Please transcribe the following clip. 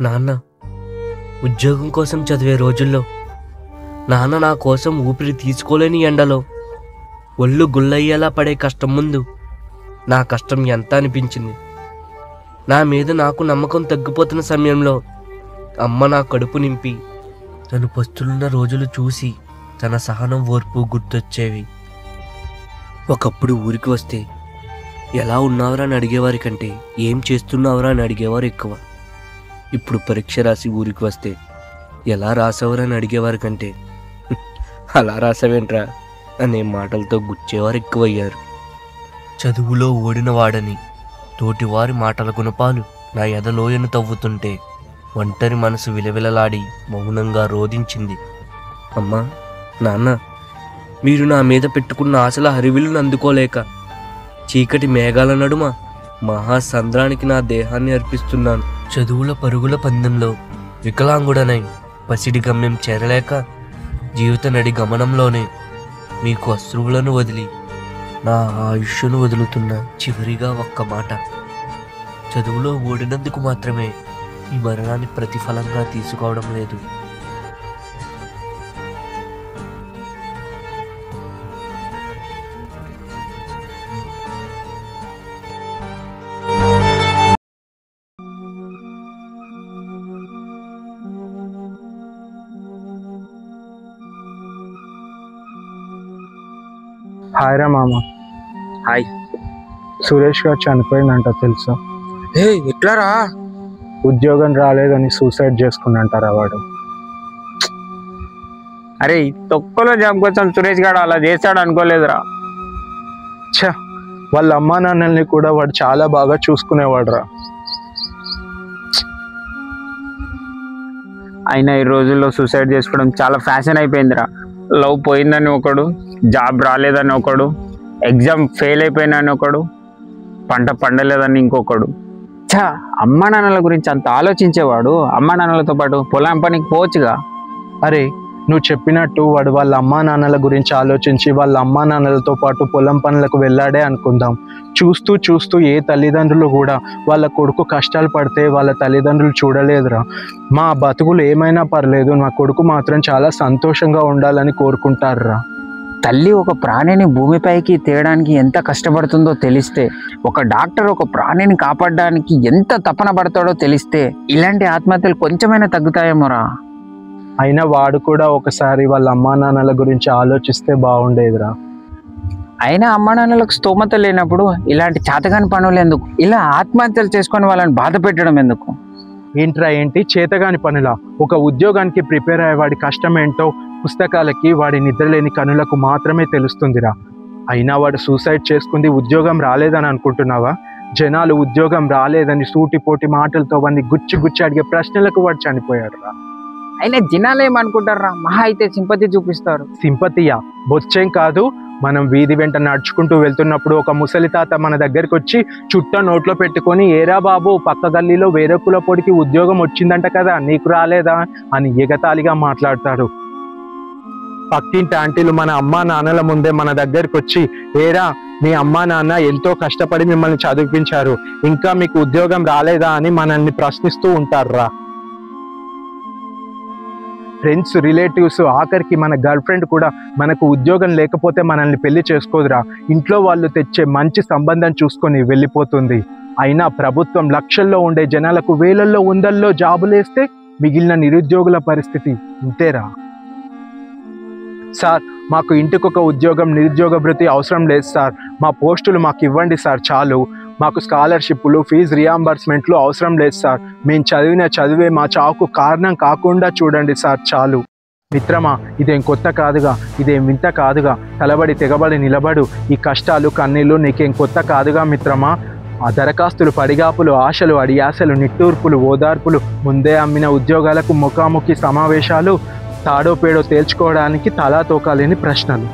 నాన్న ఉద్యోగం కోసం చదివే రోజుల్లో నాన్న నా కోసం ఊపిరి తీసుకోలేని ఎండలో ఒళ్ళు గుల్లయ్యేలా పడే కష్టం ముందు నా కష్టం ఎంత అనిపించింది. నా మీద నాకు నమ్మకం తగ్గిపోతున్న సమయంలో అమ్మ నా కడుపు నింపి తను పస్తులున్న రోజులు చూసి తన సహనం ఓర్పు గుర్తొచ్చేవి. ఒకప్పుడు ఊరికి వస్తే ఎలా ఉన్నావురా అని అడిగేవారి కంటే ఏం చేస్తున్నావురా అని అడిగేవారు ఎక్కువ. ఇప్పుడు పరీక్ష రాసి ఊరికి వస్తే ఎలా రాసావురా అని అడిగేవారి కంటే అలా రాసావేంట్రా అనే మాటలతో గుచ్చేవారు ఎక్కువయ్యారు. చదువులో ఓడిన వాడని తోటివారి మాటల గుణపాలు నా ఎదలోయను తవ్వుతుంటే ఒంటరి మనసు విలవిలలాడి మౌనంగా రోధించింది. అమ్మా నాన్న, మీరు నా మీద పెట్టుకున్న ఆశల హరివిల్లును అందుకోలేక చీకటి మేఘాల నడుమ మహాసంద్రానికి నా దేహాన్ని అర్పిస్తున్నాను. చదువుల పరుగుల పందెంలో వికలాంగుడనై పసిడి గమ్యం చేరలేక జీవిత నడి గమనంలోనే మీకు అశ్రువులను వదిలి నా ఆయుష్ను వదులుతున్నా. చివరిగా ఒక్క మాట, చదువులో ఓడినందుకు మాత్రమే ఈ మరణాన్ని ప్రతిఫలంగా తీసుకోవడం లేదు. హాయ్ రా మామ. హాయ్. సురేష్ గారు చనిపోయిందంట తెలుసా? ఎట్లా రా? ఉద్యోగం రాలేదని సూసైడ్ చేసుకున్నంటారా వాడు. అరే తొక్కలో జాబ్ కోసం సురేష్ గారు అలా చేస్తాడు అనుకోలేదురా. ఛ, వాళ్ళ అమ్మా నాన్నల్ని కూడా వాడు చాలా బాగా చూసుకునేవాడు రా. అయినా ఈ రోజుల్లో సూసైడ్ చేసుకోవడం చాలా ఫ్యాషన్ అయిపోయిందిరా. లవ్ పోయిందని ఒకడు, జాబ్ రాలేదని ఒకడు, ఎగ్జామ్ ఫెయిల్ అయిపోయినని ఒకడు, పంట పండలేదని ఇంకొకడు. అమ్మా నాన్నల గురించి అంత ఆలోచించేవాడు అమ్మా నాన్నలతో పాటు పొలం పనికి పోవచ్చుగా. అరే నువ్వు చెప్పినట్టు వాడు వాళ్ళ అమ్మా నాన్నల గురించి ఆలోచించి వాళ్ళ అమ్మా నాన్నలతో పాటు పొలం పనులకు వెళ్ళాడే అనుకుందాం. చూస్తూ చూస్తూ ఏ తల్లిదండ్రులు కూడా వాళ్ళ కొడుకు కష్టాలు పడితే వాళ్ళ తల్లిదండ్రులు చూడలేదురా. మా బతుకులు ఏమైనా పర్లేదు, నా కొడుకు మాత్రం చాలా సంతోషంగా ఉండాలని కోరుకుంటారురా. తల్లి ఒక ప్రాణిని భూమిపైకి తేయడానికి ఎంత కష్టపడుతుందో తెలిస్తే, ఒక డాక్టర్ ఒక ప్రాణిని కాపాడడానికి ఎంత తపన పడతాడో తెలిస్తే ఇలాంటి ఆత్మహత్యలు కొంచెమైనా తగ్గుతాయేమోరా. అయినా వాడు కూడా ఒకసారి వాళ్ళ అమ్మా నాన్నల గురించి ఆలోచిస్తే బాగుండేదిరా. అయినా అమ్మా నాన్నలకు స్తోమత లేనప్పుడు ఇలాంటి చేతగాని పనులు ఎందుకు? ఇలా ఆత్మహత్యలు చేసుకొని వాళ్ళని బాధ పెట్టడం ఎందుకు? ఏంట్రా ఏంటి చేతగాని పనులా? ఒక ఉద్యోగానికి ప్రిపేర్ అయ్యేవాడి కష్టం ఏంటో పుస్తకాలకి వాడి నిద్రలేని కనులకు మాత్రమే తెలుస్తుందిరా. అయినా వాడు సూసైడ్ చేసుకుంది ఉద్యోగం రాలేదని అనుకుంటున్నావా? జనాలు ఉద్యోగం రాలేదని సూటిపోటి మాటలతో వాడిని గుచ్చి గుచ్చి అడిగే ప్రశ్నలకు వాడు చనిపోయాడు రా. అయినా జనాలు ఏమనుకుంటారా? మహా అయితే సింపతి చూపిస్తారు. సింపతియా? బొచ్చేం కాదు. మనం వీధి వెంట నడుచుకుంటూ వెళ్తున్నప్పుడు ఒక ముసలి తాత మన దగ్గరికి వచ్చి చుట్ట నోట్లో పెట్టుకొని, ఏరా బాబు పక్క గల్లీలో వేరే కుల పొడికి ఉద్యోగం వచ్చిందంట కదా, నీకు రాలేదా అని ఎగతాళిగా మాట్లాడతాడు. పక్కింటి ఆంటీలు మన అమ్మా నాన్నల ముందే మన దగ్గరికి వచ్చి, ఏరా మీ అమ్మా నాన్న ఎంతో కష్టపడి మిమ్మల్ని చదివించారు, ఇంకా మీకు ఉద్యోగం రాలేదా అని మనల్ని ప్రశ్నిస్తూ ఉంటారురా. ఫ్రెండ్స్, రిలేటివ్స్, ఆఖరికి మన గర్ల్ ఫ్రెండ్ కూడా మనకు ఉద్యోగం లేకపోతే మనల్ని పెళ్లి చేసుకోదురా. ఇంట్లో వాళ్ళు తెచ్చే మంచి సంబంధం చూసుకొని వెళ్ళిపోతుంది. అయినా ప్రభుత్వం లక్షల్లో ఉండే జనాలకు వేలల్లో వందల్లో జాబులేస్తే మిగిలిన నిరుద్యోగుల పరిస్థితి ఇంతేరా. సార్, మాకు ఇంటికొక ఉద్యోగం, నిరుద్యోగ భృతి అవసరం లేదు సార్. మా పోస్టులు మాకు ఇవ్వండి సార్ చాలు. మాకు స్కాలర్షిప్లు, ఫీజు రియంబర్స్మెంట్లు అవసరం లేదు సార్. మేము చదివిన చదివే మా చావుకు కారణం కాకుండా చూడండి సార్ చాలు. మిత్రమా, ఇదేం కొత్త కాదుగా, ఇదేం వింత కాదుగా. తలబడి తెగబడి నిలబడు. ఈ కష్టాలు కన్నీళ్ళు నీకేం కొత్త కాదుగా మిత్రమా. ఆ దరఖాస్తులు, పడిగాపులు, ఆశలు, అడియాసలు, నిట్టూర్పులు, ఓదార్పులు, ముందే అమ్మిన ఉద్యోగాలకు ముఖాముఖి సమావేశాలు, తాడో పేడో తేల్చుకోవడానికి తలా తోకాలేని ప్రశ్నలు.